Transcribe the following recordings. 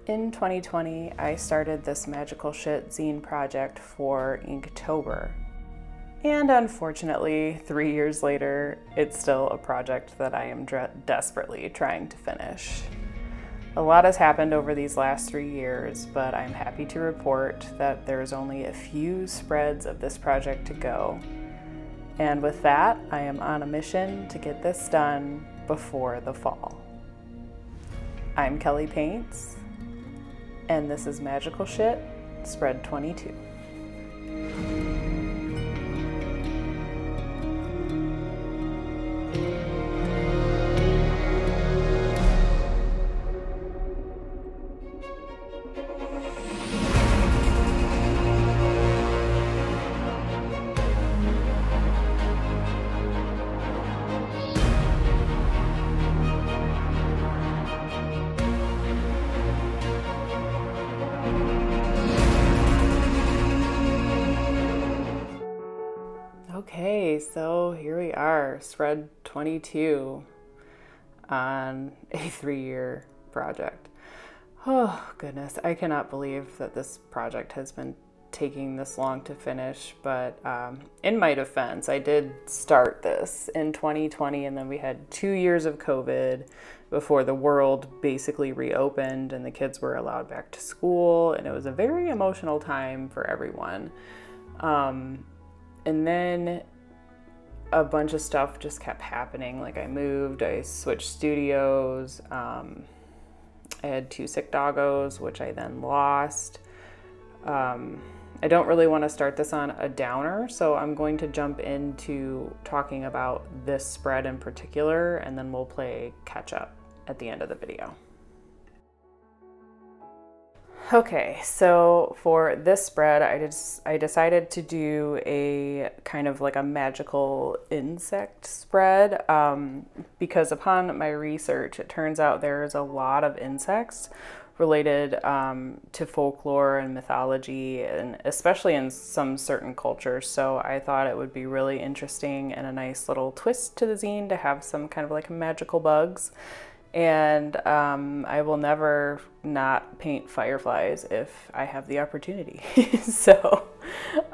In 2020, I started this magical shit zine project for Inktober. And unfortunately, 3 years later, it's still a project that I am desperately trying to finish. A lot has happened over these last 3 years, but I'm happy to report that there's only a few spreads of this project to go. And with that, I am on a mission to get this done before the fall. I'm Kelli Paints, and this is Magical Shit, Spread 22. Okay, so here we are, spread 22 on a 3-year project. Oh goodness, I cannot believe that this project has been taking this long to finish, but in my defense, I did start this in 2020 and then we had 2 years of COVID before the world basically reopened and the kids were allowed back to school, and it was a very emotional time for everyone. And then a bunch of stuff just kept happening. Like I moved, I switched studios. I had 2 sick doggos, which I then lost. I don't really want to start this on a downer, so I'm going to jump into talking about this spread in particular, and then we'll play catch up at the end of the video. Okay, so for this spread, I decided to do a kind of like a magical insect spread because upon my research, it turns out there's a lot of insects related to folklore and mythology, and especially in some certain cultures. So I thought it would be really interesting and a nice little twist to the zine to have some kind of like magical bugs. And I will never not paint fireflies if I have the opportunity. So,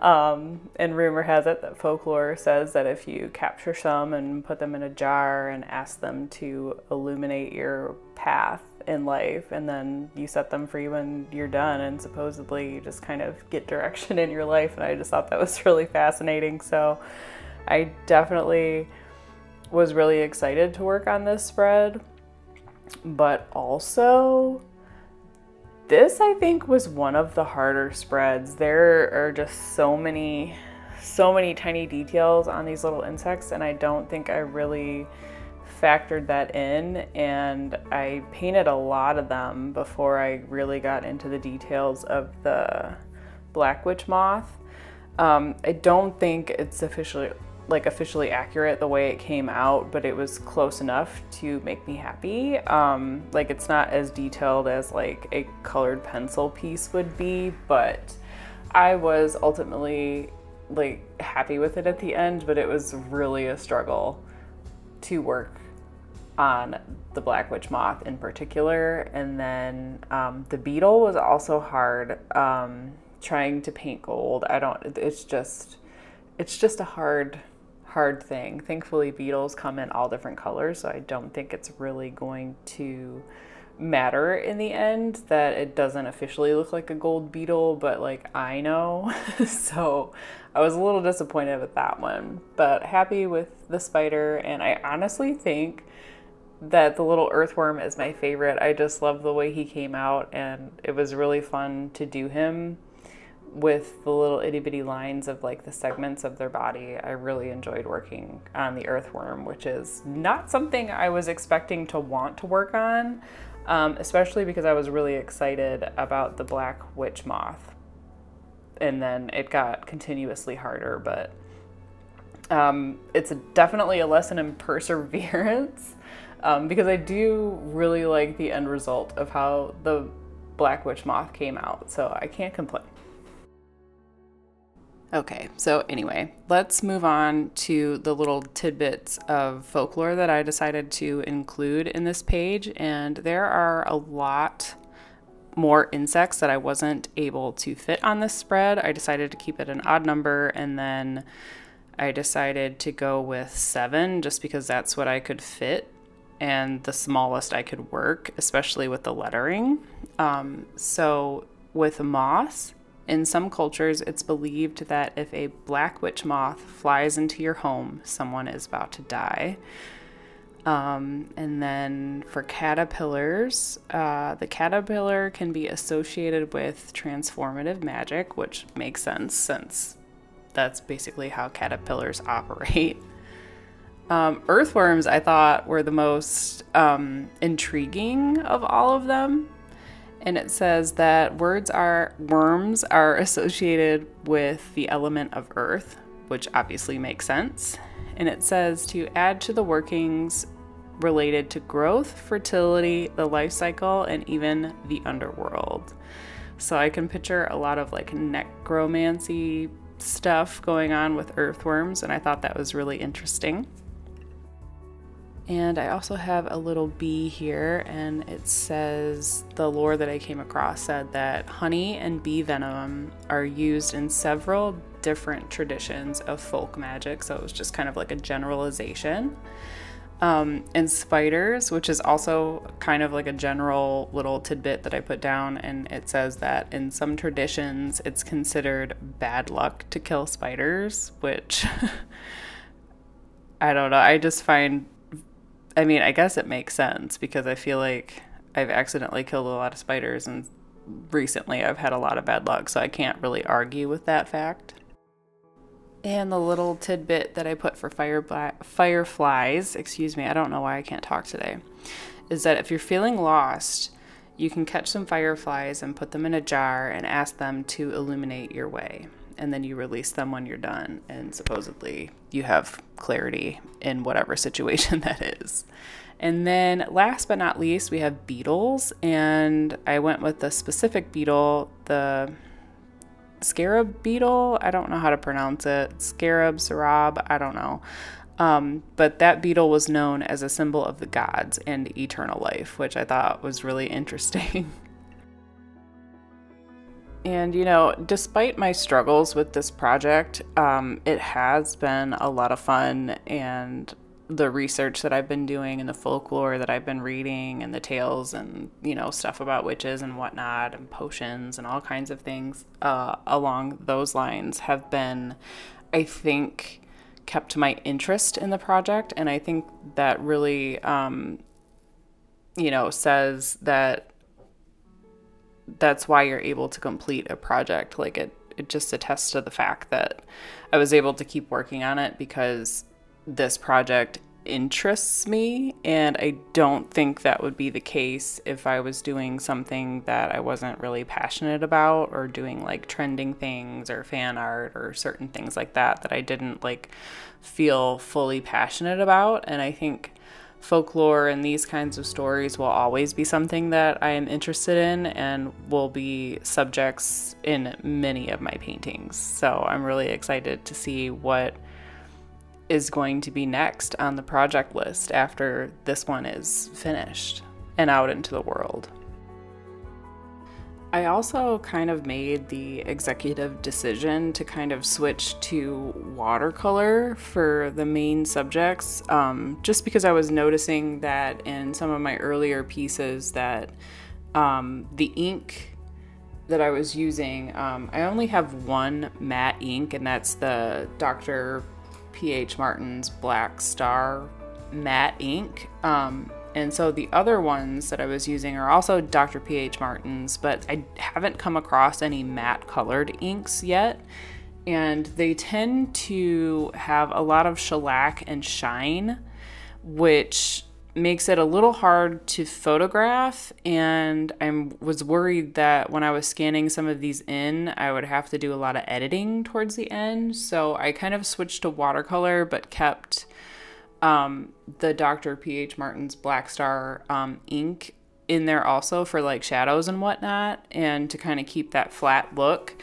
and rumor has it that folklore says that if you capture some and put them in a jar and ask them to illuminate your path in life, and then you set them free when you're done, and supposedly you just kind of get direction in your life. And I just thought that was really fascinating. So I definitely was really excited to work on this spread. But also, this I think was one of the harder spreads. There are just so many tiny details on these little insects, and I don't think I really factored that in, and I painted a lot of them before I really got into the details of the black witch moth. I don't think it's officially accurate the way it came out, but it was close enough to make me happy. Like it's not as detailed as like a colored pencil piece would be, but I was ultimately like happy with it at the end, but it was really a struggle to work on the black witch moth in particular. And then the beetle was also hard. Trying to paint gold, it's just a hard thing. Thankfully, beetles come in all different colors, so I don't think it's really going to matter in the end that it doesn't officially look like a gold beetle, but like I know. So I was a little disappointed with that one, but happy with the spider, and I honestly think that the little earthworm is my favorite. I just love the way he came out, and it was really fun to do him with the little itty bitty lines of like the segments of their body. I really enjoyed working on the earthworm, which is not something I was expecting to want to work on, especially because I was really excited about the black witch moth. And then it got continuously harder, but it's definitely a lesson in perseverance because I do really like the end result of how the black witch moth came out, so I can't complain. Okay, so anyway, let's move on to the little tidbits of folklore that I decided to include in this page. And there are a lot more insects that I wasn't able to fit on this spread. I decided to keep it an odd number, and then I decided to go with 7 just because that's what I could fit and the smallest I could work, especially with the lettering. So with moths, in some cultures, it's believed that if a black witch moth flies into your home, someone is about to die. And then for caterpillars, the caterpillar can be associated with transformative magic, which makes sense since that's basically how caterpillars operate. Earthworms, I thought, were the most intriguing of all of them. And it says that worms are associated with the element of earth, which obviously makes sense. And it says to add to the workings related to growth, fertility, the life cycle, and even the underworld. So I can picture a lot of like necromancy stuff going on with earthworms, and I thought that was really interesting. And I also have a little bee here, and it says, the lore that I came across said that honey and bee venom are used in several different traditions of folk magic, so it was just kind of like a generalization. And spiders, which is also kind of like a general little tidbit that I put down, and it says that in some traditions it's considered bad luck to kill spiders, which I don't know, I just find, I mean, I guess it makes sense because I feel like I've accidentally killed a lot of spiders, and recently I've had a lot of bad luck, so I can't really argue with that fact. And the little tidbit that I put for fireflies, excuse me, I don't know why I can't talk today, is that if you're feeling lost, you can catch some fireflies and put them in a jar and ask them to illuminate your way. And then you release them when you're done, and supposedly you have clarity in whatever situation that is. And then last but not least, we have beetles, and I went with the specific beetle, the scarab beetle. I don't know how to pronounce it. Scarab, sarab, I don't know. But that beetle was known as a symbol of the gods and eternal life, which I thought was really interesting. And, you know, despite my struggles with this project, it has been a lot of fun, and the research that I've been doing and the folklore that I've been reading and the tales and, you know, stuff about witches and whatnot and potions and all kinds of things along those lines have been, I think, kept my interest in the project. And I think that really, you know, says that that's why you're able to complete a project. Like it just attests to the fact that I was able to keep working on it because this project interests me, and I don't think that would be the case if I was doing something that I wasn't really passionate about, or doing like trending things or fan art or certain things like that I didn't like feel fully passionate about. And I think folklore and these kinds of stories will always be something that I am interested in and will be subjects in many of my paintings. So I'm really excited to see what is going to be next on the project list after this one is finished and out into the world. I also kind of made the executive decision to kind of switch to watercolor for the main subjects, just because I was noticing that in some of my earlier pieces that the ink that I was using, I only have one matte ink, and that's the Dr. P.H. Martin's Black Star matte ink. And so the other ones that I was using are also Dr. P.H. Martin's, but I haven't come across any matte colored inks yet. And they tend to have a lot of shellac and shine, which makes it a little hard to photograph. And I was worried that when I was scanning some of these in, I would have to do a lot of editing towards the end. So I kind of switched to watercolor, but kept the Dr. P.H. Martin's Black Star ink in there also for like shadows and whatnot, and to kind of keep that flat look.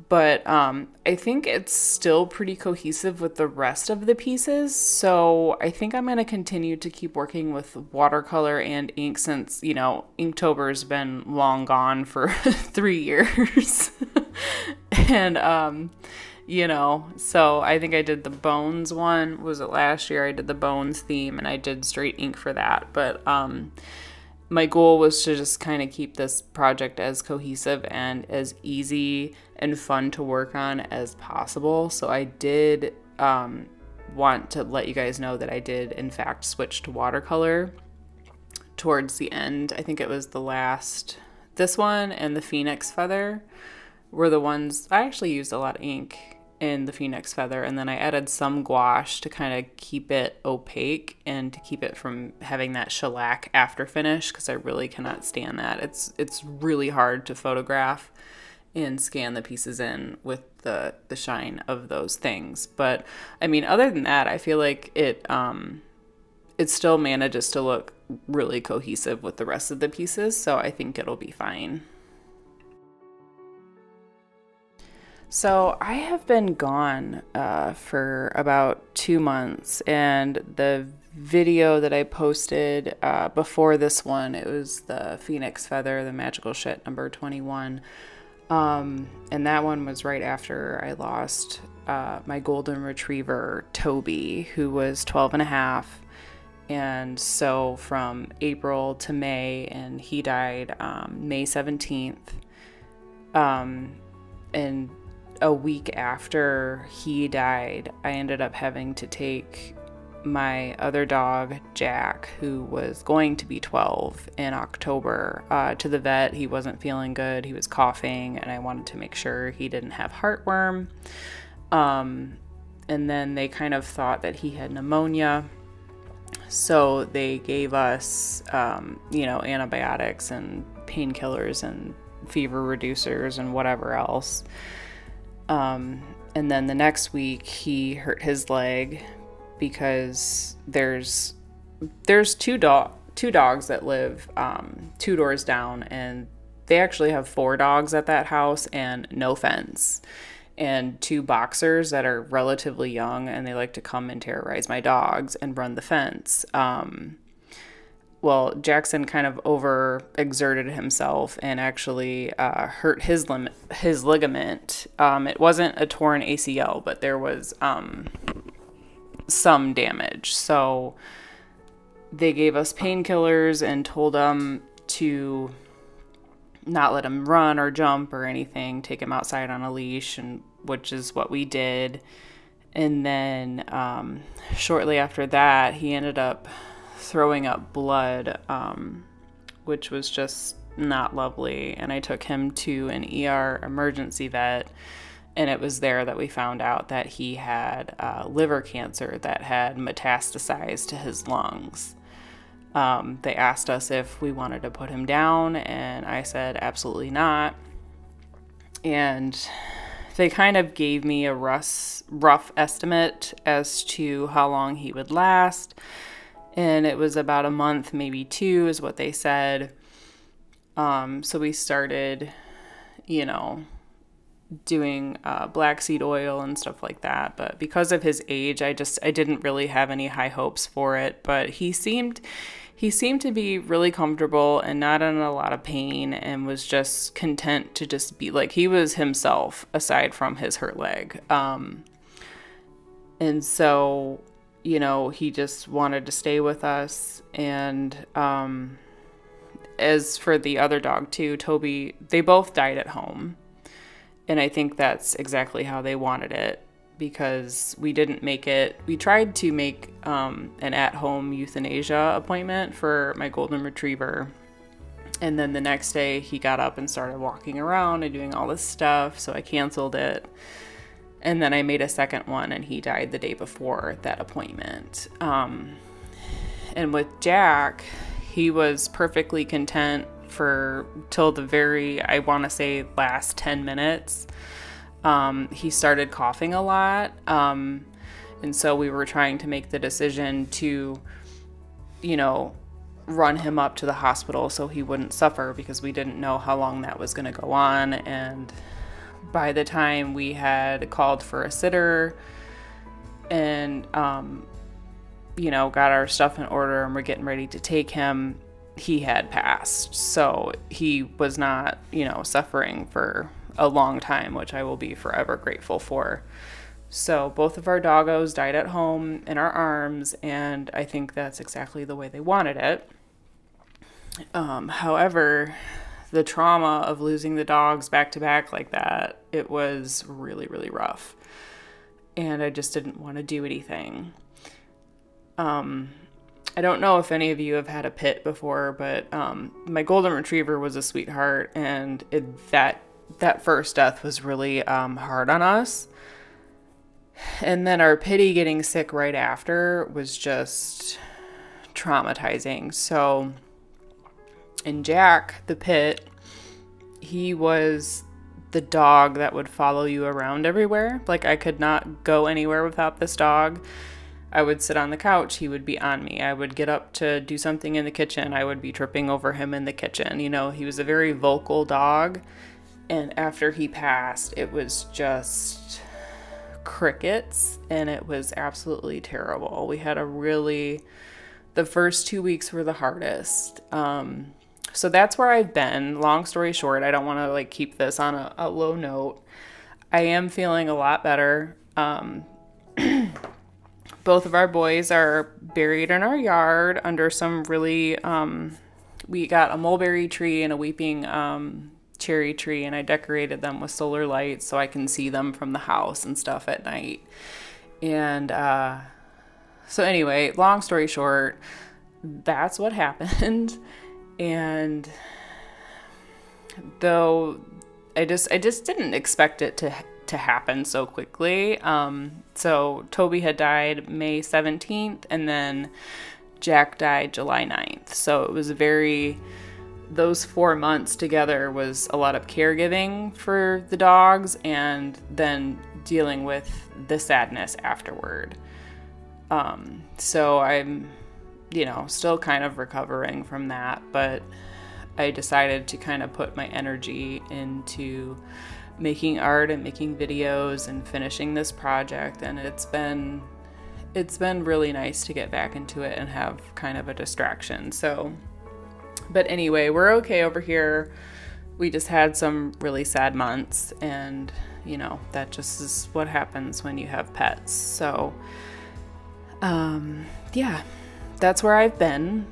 but I think it's still pretty cohesive with the rest of the pieces. So I think I'm going to continue to keep working with watercolor and ink since, you know, Inktober's been long gone for 3 years. And, you know, so I think I did the Bones one. Was it last year? I did the Bones theme and I did straight ink for that. But my goal was to just kind of keep this project as cohesive and as easy and fun to work on as possible. So I did want to let you guys know that I did in fact switch to watercolor towards the end. I think it was this one and the Phoenix Feather were the ones. I actually used a lot of ink in the Phoenix Feather, and then I added some gouache to kind of keep it opaque and to keep it from having that shellac after finish, because I really cannot stand that. It's really hard to photograph and scan the pieces in with the shine of those things. But I mean, other than that, I feel like it still manages to look really cohesive with the rest of the pieces, so I think it'll be fine. So I have been gone for about 2 months, and the video that I posted before this one, it was the Phoenix Feather, the Magical Shit number 21, and that one was right after I lost my golden retriever Toby, who was 12 and a half, and so from April to May, and he died May 17th, and a week after he died, I ended up having to take my other dog, Jack, who was going to be 12 in October, to the vet. He wasn't feeling good. He was coughing, and I wanted to make sure he didn't have heartworm. And then they kind of thought that he had pneumonia. So they gave us, you know, antibiotics and painkillers and fever reducers and whatever else. And then the next week he hurt his leg because there's two dogs that live 2 doors down, and they actually have 4 dogs at that house and no fence, and 2 boxers that are relatively young, and they like to come and terrorize my dogs and run the fence. Well, Jackson kind of overexerted himself and actually hurt his ligament. It wasn't a torn ACL, but there was some damage. So they gave us painkillers and told him to not let him run or jump or anything, take him outside on a leash, and which is what we did. And then shortly after that, he ended up throwing up blood, which was just not lovely. And I took him to an ER emergency vet, and it was there that we found out that he had liver cancer that had metastasized to his lungs. They asked us if we wanted to put him down, and I said absolutely not. And they kind of gave me a rough estimate as to how long he would last. And it was about a month, maybe 2 is what they said. So we started, you know, doing black seed oil and stuff like that. But because of his age, I didn't really have any high hopes for it. But he seemed to be really comfortable and not in a lot of pain, and was just content to just be like, he was himself aside from his hurt leg. And so, you know, he just wanted to stay with us. And as for the other dog too, Toby, they both died at home. And I think that's exactly how they wanted it, because we didn't make it. We tried to make an at-home euthanasia appointment for my golden retriever. And then the next day he got up and started walking around and doing all this stuff. So I canceled it. And then I made a second one, and he died the day before that appointment. And with Jack, he was perfectly content till the very, I want to say, last 10 minutes. He started coughing a lot. And so we were trying to make the decision to, you know, run him up to the hospital so he wouldn't suffer, because we didn't know how long that was going to go on. And by the time we had called for a sitter and, you know, got our stuff in order and we're getting ready to take him, he had passed. So he was not, you know, suffering for a long time, which I will be forever grateful for. So both of our doggos died at home in our arms, and I think that's exactly the way they wanted it. However, the trauma of losing the dogs back to back like that, it was really, really rough. And I just didn't want to do anything. I don't know if any of you have had a pit before, but my golden retriever was a sweetheart, and that first death was really hard on us. And then our pitty getting sick right after was just traumatizing. So, and Jack, the pit, he was the dog that would follow you around everywhere. Like, I could not go anywhere without this dog. I would sit on the couch, he would be on me. I would get up to do something in the kitchen, I would be tripping over him in the kitchen. You know, he was a very vocal dog. And after he passed, it was just crickets, and it was absolutely terrible. We had the first 2 weeks were the hardest. So that's where I've been. Long story short, I don't want to like keep this on a low note. I am feeling a lot better. Both of our boys are buried in our yard under some really, we got a mulberry tree and a weeping cherry tree, and I decorated them with solar lights so I can see them from the house and stuff at night. And so anyway, long story short, that's what happened. And though I just didn't expect it to happen so quickly. So Toby had died May 17th, and then Jack died July 9th. So it was those 4 months together was a lot of caregiving for the dogs, and then dealing with the sadness afterward. So I'm, you know, still kind of recovering from that, but I decided to kind of put my energy into making art and making videos and finishing this project, and it's been really nice to get back into it and have kind of a distraction. So, but anyway, we're okay over here. We just had some really sad months, and you know, that just is what happens when you have pets. So yeah, that's where I've been.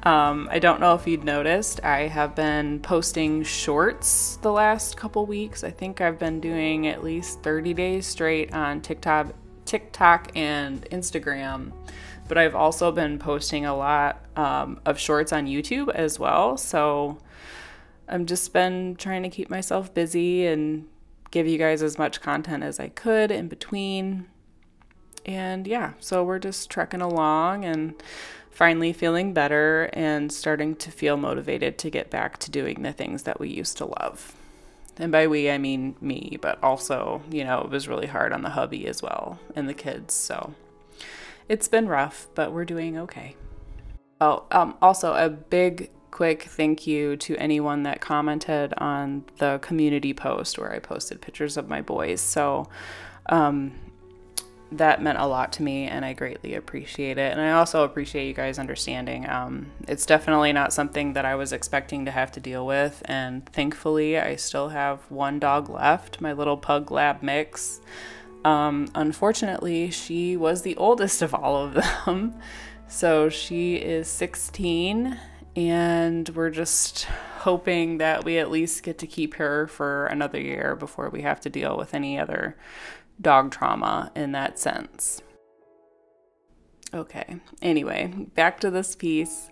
I don't know if you'd noticed, I have been posting shorts the last couple weeks. I think I've been doing at least 30 days straight on TikTok and Instagram, but I've also been posting a lot of shorts on YouTube as well. So I've just been trying to keep myself busy and give you guys as much content as I could in between. And yeah, so we're just trekking along and finally feeling better and starting to feel motivated to get back to doing the things that we used to love. And by we, I mean me, but also, you know, it was really hard on the hubby as well and the kids. So it's been rough, but we're doing okay. Oh, also a big quick thank you to anyone that commented on the community post where I posted pictures of my boys. So, that meant a lot to me, and I greatly appreciate it. And I also appreciate you guys understanding. It's definitely not something that I was expecting to have to deal with, and thankfully I still have one dog left, my little pug lab mix. Unfortunately, she was the oldest of all of them, so she is 16, and we're just hoping that we at least get to keep her for another year before we have to deal with any other dog trauma in that sense. Okay, anyway, back to this piece.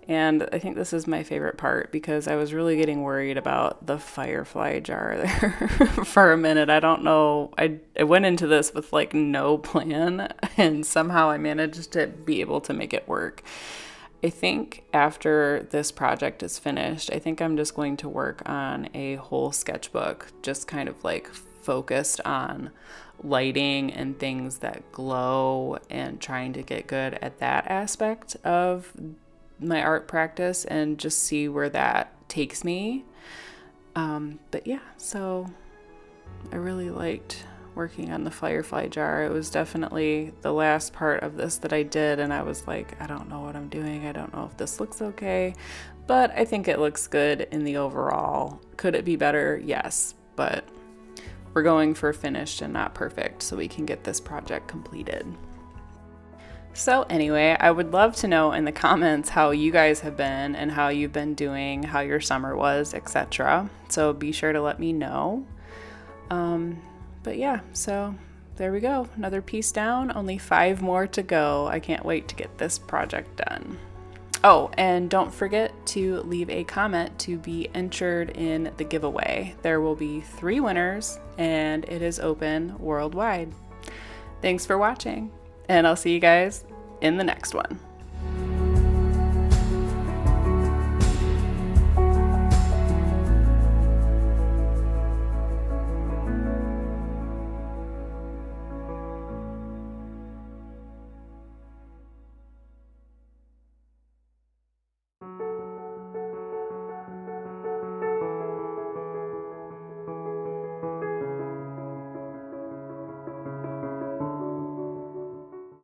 And I think this is my favorite part because I was really getting worried about the firefly jar there for a minute. I don't know. I went into this with like no plan, and somehow I managed to be able to make it work. I think after this project is finished, I think I'm just going to work on a whole sketchbook, just kind of like focused on lighting and things that glow and trying to get good at that aspect of my art practice and just see where that takes me. But yeah, so I really liked working on the firefly jar. It was definitely the last part of this that I did, and I was like, I don't know what I'm doing. I don't know if this looks okay, but I think it looks good in the overall. Could it be better? Yes, but we're going for finished and not perfect so we can get this project completed. So anyway, I would love to know in the comments how you guys have been and how you've been doing, how your summer was, etc. So be sure to let me know. But yeah, so there we go. Another piece down, only 5 more to go. I can't wait to get this project done. Oh, and don't forget to leave a comment to be entered in the giveaway. There will be 3 winners and it is open worldwide. Thanks for watching, and I'll see you guys in the next one.